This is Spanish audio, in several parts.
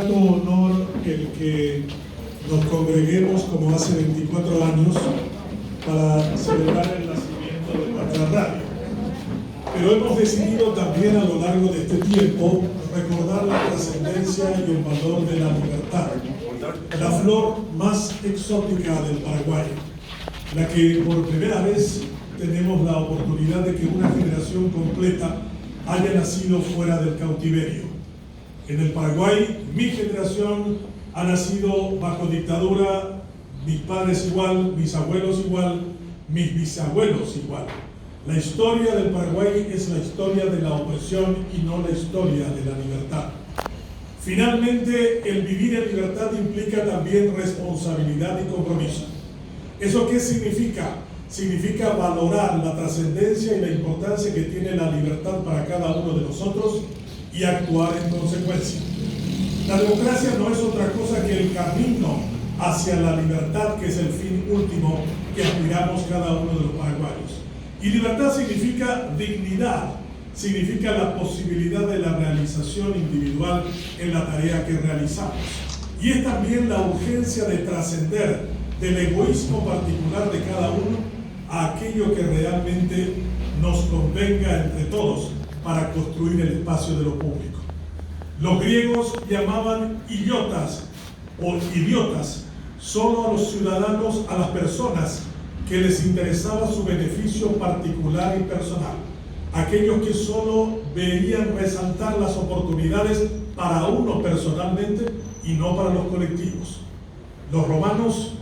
grato honor el que nos congreguemos como hace 24 años para celebrar el nacimiento de nuestra radio. Pero hemos decidido también a lo largo de este tiempo recordar la trascendencia y el valor de la libertad, la flor más exótica del Paraguay, la que por primera vez tenemos la oportunidad de que una generación completa haya nacido fuera del cautiverio. En el Paraguay, mi generación ha nacido bajo dictadura, mis padres igual, mis abuelos igual, mis bisabuelos igual. La historia del Paraguay es la historia de la opresión y no la historia de la libertad. Finalmente, el vivir en libertad implica también responsabilidad y compromiso. ¿Eso qué significa? Significa valorar la trascendencia y la importancia que tiene la libertad para cada uno de nosotros y actuar en consecuencia. La democracia no es otra cosa que el camino hacia la libertad, que es el fin último que aspiramos cada uno de los paraguayos. Y libertad significa dignidad, significa la posibilidad de la realización individual en la tarea que realizamos. Y es también la urgencia de trascender del egoísmo particular de cada uno a aquello que realmente nos convenga entre todos para construir el espacio de lo público. Los griegos llamaban idiotas solo a los ciudadanos, a las personas que les interesaba su beneficio particular y personal, aquellos que solo veían resaltar las oportunidades para uno personalmente y no para los colectivos. Los romanos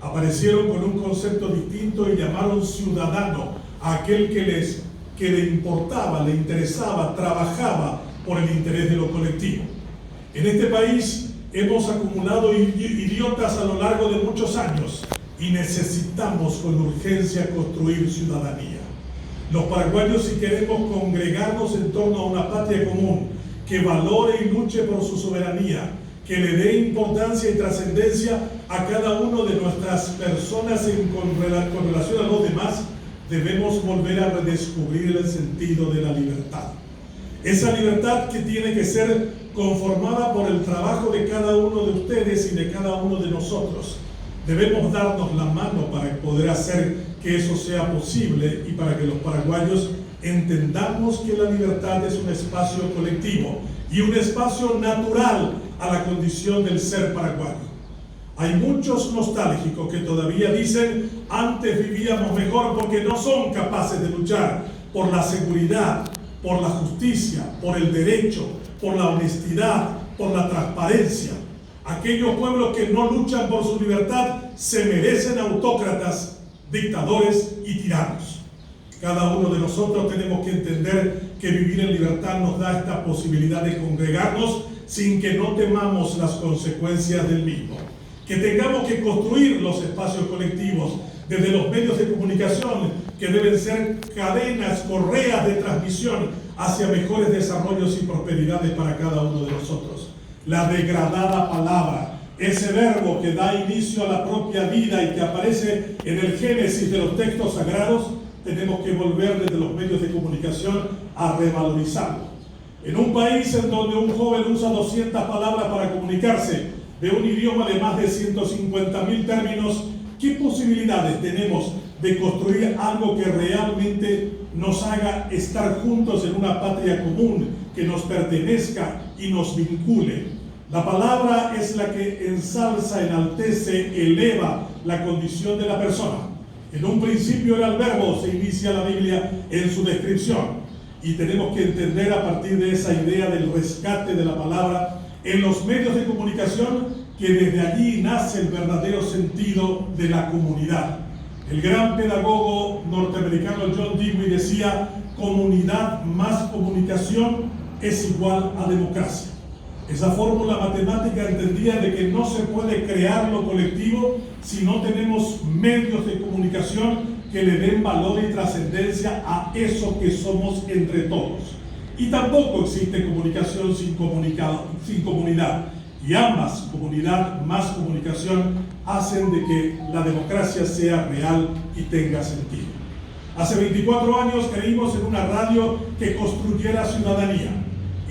aparecieron con un concepto distinto y llamaron ciudadano a aquel que le importaba, le interesaba, trabajaba por el interés de lo colectivo. En este país hemos acumulado idiotas a lo largo de muchos años y necesitamos con urgencia construir ciudadanía. Los paraguayos, si queremos congregarnos en torno a una patria común que valore y luche por su soberanía, que le dé importancia y trascendencia a cada uno de nuestras personas con relación a los demás, debemos volver a redescubrir el sentido de la libertad. Esa libertad que tiene que ser conformada por el trabajo de cada uno de ustedes y de cada uno de nosotros. Debemos darnos la mano para poder hacer que eso sea posible y para que los paraguayos entendamos que la libertad es un espacio colectivo y un espacio natural a la condición del ser paraguayo. Hay muchos nostálgicos que todavía dicen antes vivíamos mejor porque no son capaces de luchar por la seguridad, por la justicia, por el derecho, por la honestidad, por la transparencia. Aquellos pueblos que no luchan por su libertad se merecen autócratas, dictadores y tiranos. Cada uno de nosotros tenemos que entender que vivir en libertad nos da esta posibilidad de congregarnos sin que no temamos las consecuencias del mismo. Que tengamos que construir los espacios colectivos desde los medios de comunicación, que deben ser cadenas, correas de transmisión hacia mejores desarrollos y prosperidades para cada uno de nosotros. La degradada palabra, ese verbo que da inicio a la propia vida y que aparece en el génesis de los textos sagrados, tenemos que volver desde los medios de comunicación a revalorizarlo. En un país en donde un joven usa 200 palabras para comunicarse de un idioma de más de 150.000 términos, ¿qué posibilidades tenemos de construir algo que realmente nos haga estar juntos en una patria común, que nos pertenezca y nos vincule? La palabra es la que ensalza, enaltece, eleva la condición de la persona. En un principio era el verbo, se inicia la Biblia en su descripción. Y tenemos que entender a partir de esa idea del rescate de la palabra en los medios de comunicación que desde allí nace el verdadero sentido de la comunidad. El gran pedagogo norteamericano John Dewey decía: comunidad más comunicación es igual a democracia. Esa fórmula matemática entendía de que no se puede crear lo colectivo si no tenemos medios de comunicación que le den valor y trascendencia a eso que somos entre todos. Y tampoco existe comunicación sin comunidad. Y ambas, comunidad más comunicación, hacen de que la democracia sea real y tenga sentido. Hace 24 años creímos en una radio que construyera ciudadanía.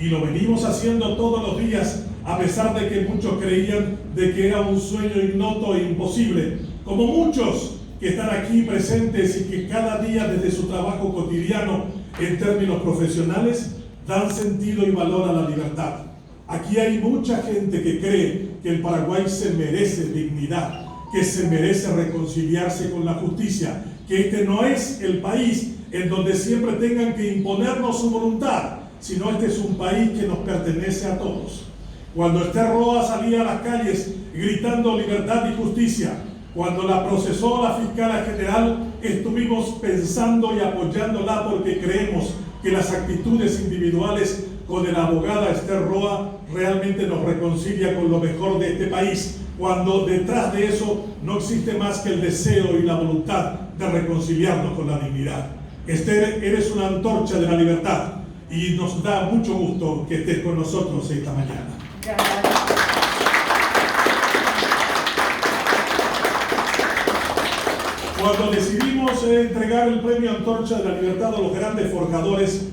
Y lo venimos haciendo todos los días a pesar de que muchos creían de que era un sueño ignoto e imposible, como muchos que están aquí presentes y que cada día desde su trabajo cotidiano en términos profesionales dan sentido y valor a la libertad. Aquí hay mucha gente que cree que el Paraguay se merece dignidad, que se merece reconciliarse con la justicia, que este no es el país en donde siempre tengan que imponernos su voluntad, sino este es un país que nos pertenece a todos. Cuando Esther Roa salía a las calles gritando libertad y justicia, cuando la procesó la fiscala general, estuvimos pensando y apoyándola porque creemos que las actitudes individuales con la abogada Esther Roa realmente nos reconcilia con lo mejor de este país, cuando detrás de eso no existe más que el deseo y la voluntad de reconciliarnos con la dignidad. Esther, eres una antorcha de la libertad y nos da mucho gusto que estés con nosotros esta mañana. Cuando decidimos entregar el premio Antorcha de la Libertad a los grandes forjadores,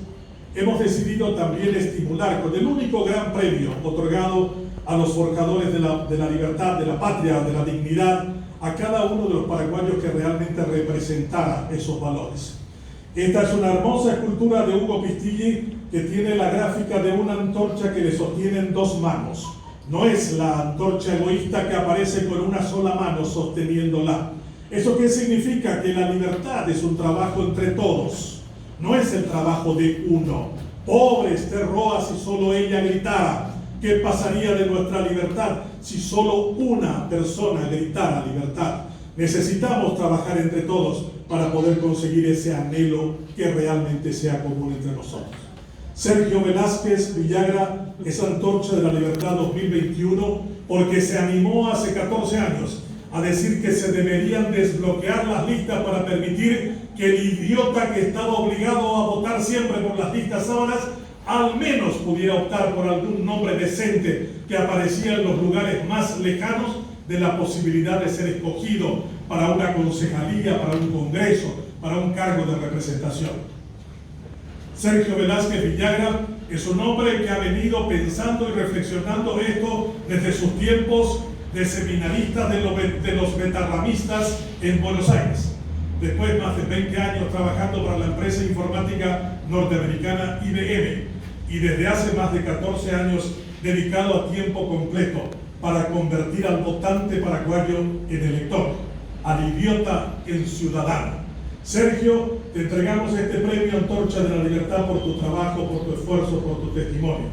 hemos decidido también estimular con el único gran premio otorgado a los forjadores de la libertad, de la patria, de la dignidad, a cada uno de los paraguayos que realmente representara esos valores. Esta es una hermosa escultura de Hugo Pistilli que tiene la gráfica de una antorcha que le sostiene en dos manos. No es la antorcha egoísta que aparece con una sola mano sosteniéndola. ¿Eso qué significa? Que la libertad es un trabajo entre todos, no es el trabajo de uno. Pobre Esther Roa si solo ella gritara. ¿Qué pasaría de nuestra libertad si solo una persona gritara libertad? Necesitamos trabajar entre todos para poder conseguir ese anhelo que realmente sea común entre nosotros. Sergio Velázquez Villagra es Antorcha de la Libertad 2021 porque se animó hace 14 años a decir que se deberían desbloquear las listas para permitir que el idiota que estaba obligado a votar siempre por las listas sábanas al menos pudiera optar por algún nombre decente que aparecía en los lugares más lejanos de la posibilidad de ser escogido para una concejalía, para un congreso, para un cargo de representación. Sergio Velázquez Villagra es un hombre que ha venido pensando y reflexionando esto desde sus tiempos de seminarista de los betarramistas en Buenos Aires. Después, más de 20 años trabajando para la empresa informática norteamericana IBM y desde hace más de 14 años dedicado a tiempo completo para convertir al votante paraguayo en elector, al idiota en ciudadano. Sergio, te entregamos este premio Antorcha de la Libertad por tu trabajo, por tu esfuerzo, por tu testimonio.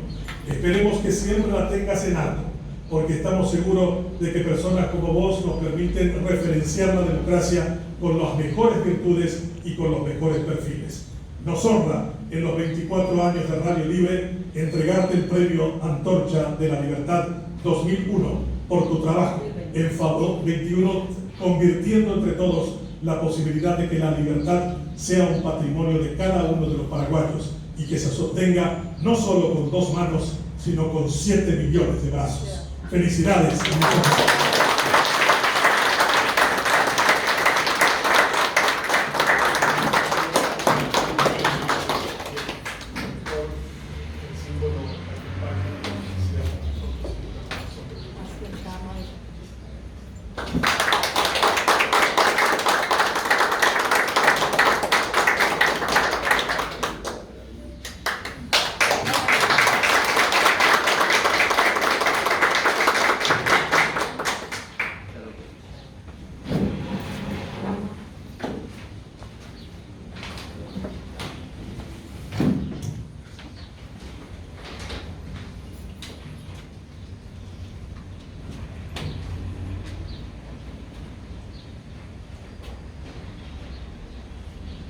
Esperemos que siempre la tengas en alto, porque estamos seguros de que personas como vos nos permiten referenciar la democracia con las mejores virtudes y con los mejores perfiles. Nos honra en los 24 años de Radio Libre entregarte el premio Antorcha de la Libertad 2001 por tu trabajo en favor 21, convirtiendo entre todos la posibilidad de que la libertad sea un patrimonio de cada uno de los paraguayos y que se sostenga no solo con 2 manos, sino con 7 millones de brazos. Felicidades.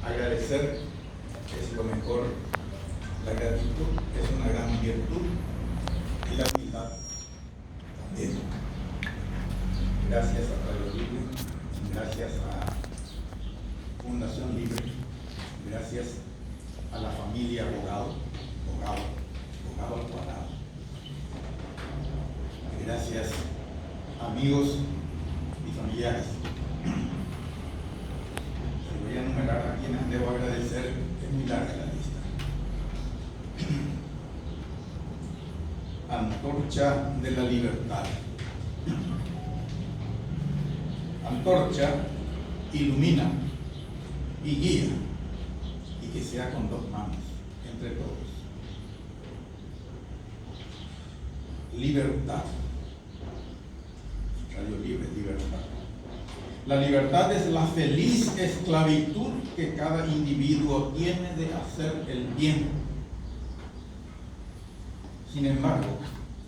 Agradecer es lo mejor, la gratitud es una gran virtud y la humildad también. Gracias a Radio Libre, gracias a Fundación Libre, gracias a la familia Abogado al cuadrado. Gracias amigos y familiares. Voy a enumerar a quienes debo agradecer, es muy larga la lista. antorcha de la libertad. Antorcha ilumina y guía, y que sea con dos manos, entre todos. Libertad. Radio Libre, libertad. La libertad es la feliz esclavitud que cada individuo tiene de hacer el bien. Sin embargo,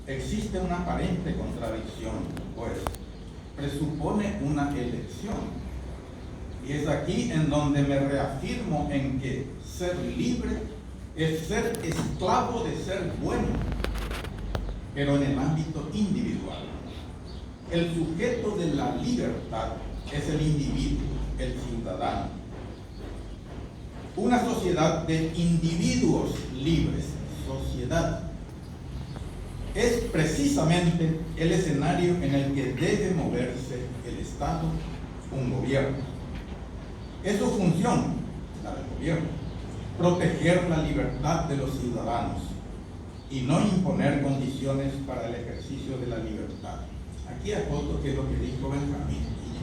existe una aparente contradicción, pues presupone una elección. Y es aquí en donde me reafirmo en que ser libre es ser esclavo de ser bueno, pero en el ámbito individual. El sujeto de la libertad es el individuo, el ciudadano. Una sociedad de individuos libres, sociedad, es precisamente el escenario en el que debe moverse el Estado, un gobierno. Es su función, la del gobierno, proteger la libertad de los ciudadanos y no imponer condiciones para el ejercicio de la libertad. Aquí acoto que es lo que dijo Benjamín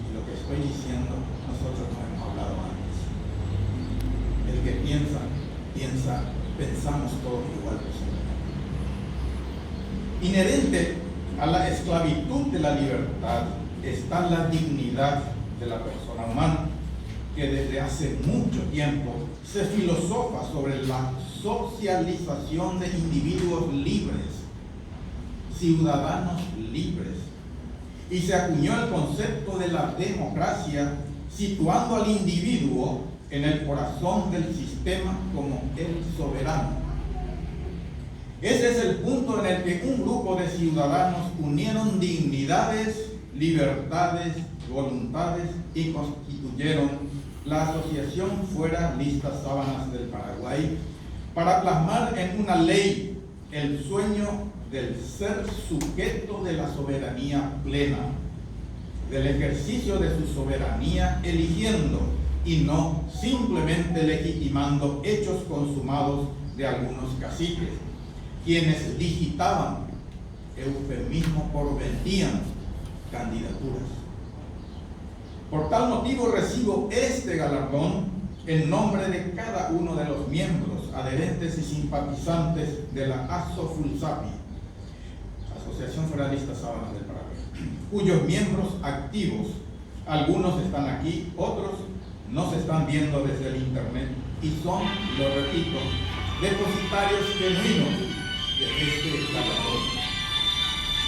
y lo que estoy diciendo nosotros no hemos hablado antes. El que pensamos todos igual posiblemente. Inherente a la esclavitud de la libertad está la dignidad de la persona humana, que desde hace mucho tiempo se filosofa sobre la socialización de individuos libres, ciudadanos libres, y se acuñó el concepto de la democracia, situando al individuo en el corazón del sistema como el soberano. Ese es el punto en el que un grupo de ciudadanos unieron dignidades, libertades, voluntades y constituyeron la Asociación Fuera Listas Sábanas del Paraguay para plasmar en una ley el sueño del ser sujeto de la soberanía plena, del ejercicio de su soberanía eligiendo y no simplemente legitimando hechos consumados de algunos caciques, quienes digitaban, eufemismo por vendían, candidaturas. Por tal motivo recibo este galardón en nombre de cada uno de los miembros, adherentes y simpatizantes de la ASOFULSAPI, Asociación Federalista Sábanas del Paraguay, cuyos miembros activos, algunos están aquí, otros no se están viendo desde el internet y son, lo repito, depositarios genuinos de este galardón.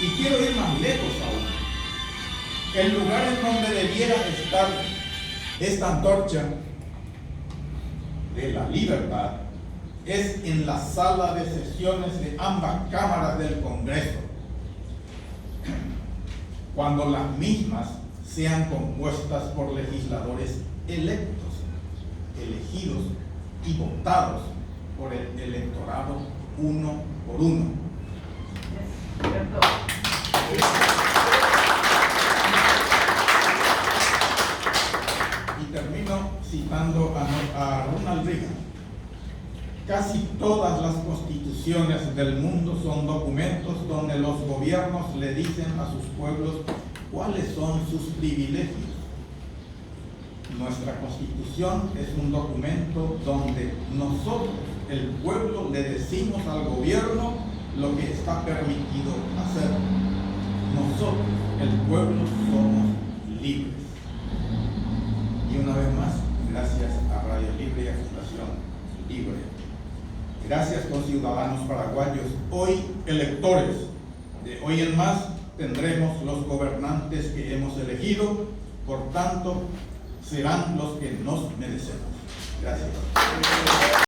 Y quiero ir más lejos aún. El lugar en donde debiera estar esta antorcha de la libertad es en la sala de sesiones de ambas cámaras del Congreso, cuando las mismas sean compuestas por legisladores electos, elegidos y votados por el electorado uno por uno. Y termino citando a Ronald Reagan. Casi todas las constituciones del mundo son documentos donde los gobiernos le dicen a sus pueblos cuáles son sus privilegios. Nuestra constitución es un documento donde nosotros, el pueblo, le decimos al gobierno lo que está permitido hacer. Nosotros, el pueblo, somos libres. Y una vez más, gracias a Radio Libre y a Fundación Libre. Gracias, conciudadanos paraguayos, hoy electores. De hoy en más tendremos los gobernantes que hemos elegido, por tanto, serán los que nos merecemos. Gracias.